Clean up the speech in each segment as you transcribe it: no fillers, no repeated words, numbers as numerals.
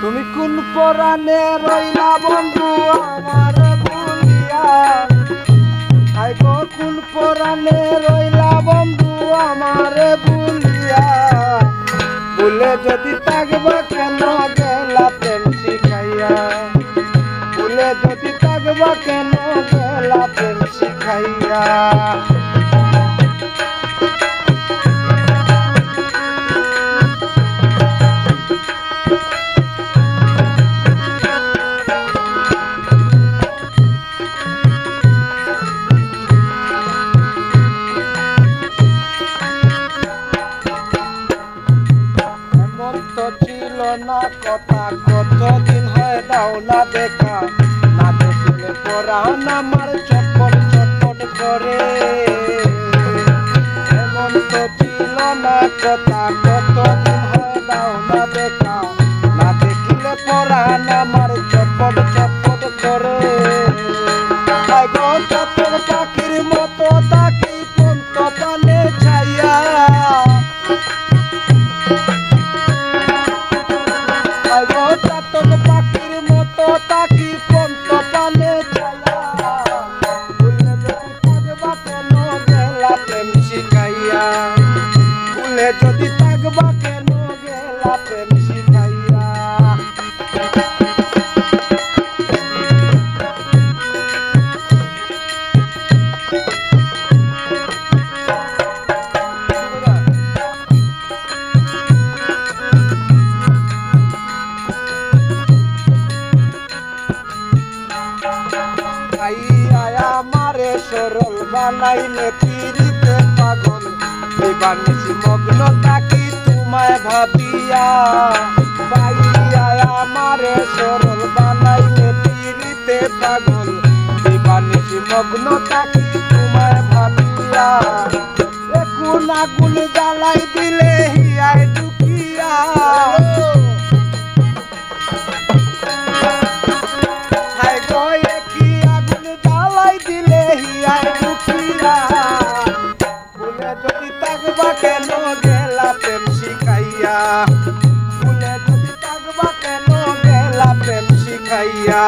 তুমি কোন পরাণে রইলা বন্ধু আমার ভুলিয়া, আইগো কোন পরাণে রইলা বন্ধু আমার ভুলিয়া, ভুলে যদি থাকবা কেন গেলা প্রেম শিখাইয়া, ভুলে যদি থাকবা কেন গেলা প্রেম শিখাইয়া। ছিল না কথা, কতদিন হয় দাও না দেখা, না দেখলে পরাণ আমার চটপট চটপট করে। এমন তো ছিল না কথা, কতদিন হয় দাও না দেখা, না দেখলে পরাণ আমার চটপট চটপট করে। আইগো চাতক পাখির মতো তাকি পন্ত পানে ছাইয়া, চাতক পাখির মতো তাকি পন্ত পানে ছায়া, ভুলে যদি থাকবা কেন গেলা প্রেম শিখাইয়া, ভুলে যদি থাকবা কেন গেলা প্রেম শিখাইয়া। আমারে সরল বানাইলে পিরিতে পাগল, এবার নিশি মগ্ন থাকি তোমায় ভাবিয়া। ভাইয়া আমারে সরল বানাইলে পিরিতে পাগল, এবার নিশি মগ্ন থাকি তোমায় ভাবিয়া। এখন আগুন জ্বালাই দিলে হিয়ায় ঢুকিয়া, ভুলে যদি থাকবা কেন গেলা প্রেম শিখাইয়া, ভুলে যদি থাকবা কেন গেলা প্রেম শিখাইয়া।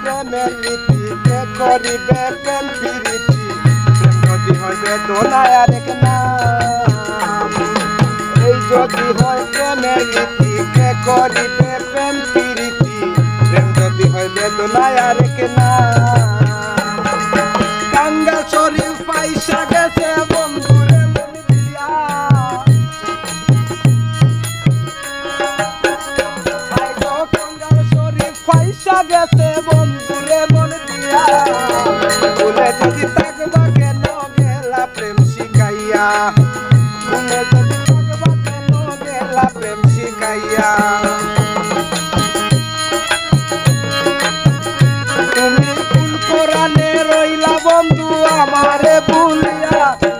প্রেমের নীতি কে করিবে প্রেম প্রীতি, প্রেম যদি হয় বেদনায় আরেক নাম। এই যদি হয় প্রেমের নীতি কে করিবে প্রেম প্রীতি, প্রেম যদি হয় বেদনায় আরেক নাম। কাঙ্গাল শরীর পয়সা গেছে বন্ধুরে মন দিয়া, কাঙ্গাল শরীর পয়সা গেছে বন্ধুরে মন দিয়া, ভুলে যদি থাকবা কেন গেলা প্রেম শিখাইয়া, ভুলে যদি থাকবা কেন গেলা প্রেম শিখাইয়া। তুমি কোন পরাণে রইলা বন্ধু আমারে ভুলিয়া,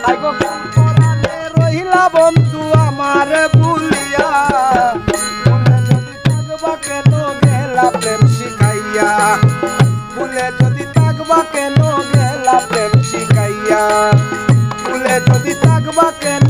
আইগো কোন পরাণে রইলা বন্ধু আমারে ভুলিয়া, ভুলে যদি থাকবা কেন গেলা প্রেম শিখাইয়া, ভুলে যদি থাকবা কেন গেলা প্রেম শিখাইয়া, ভুলে যদি থাকবা কেন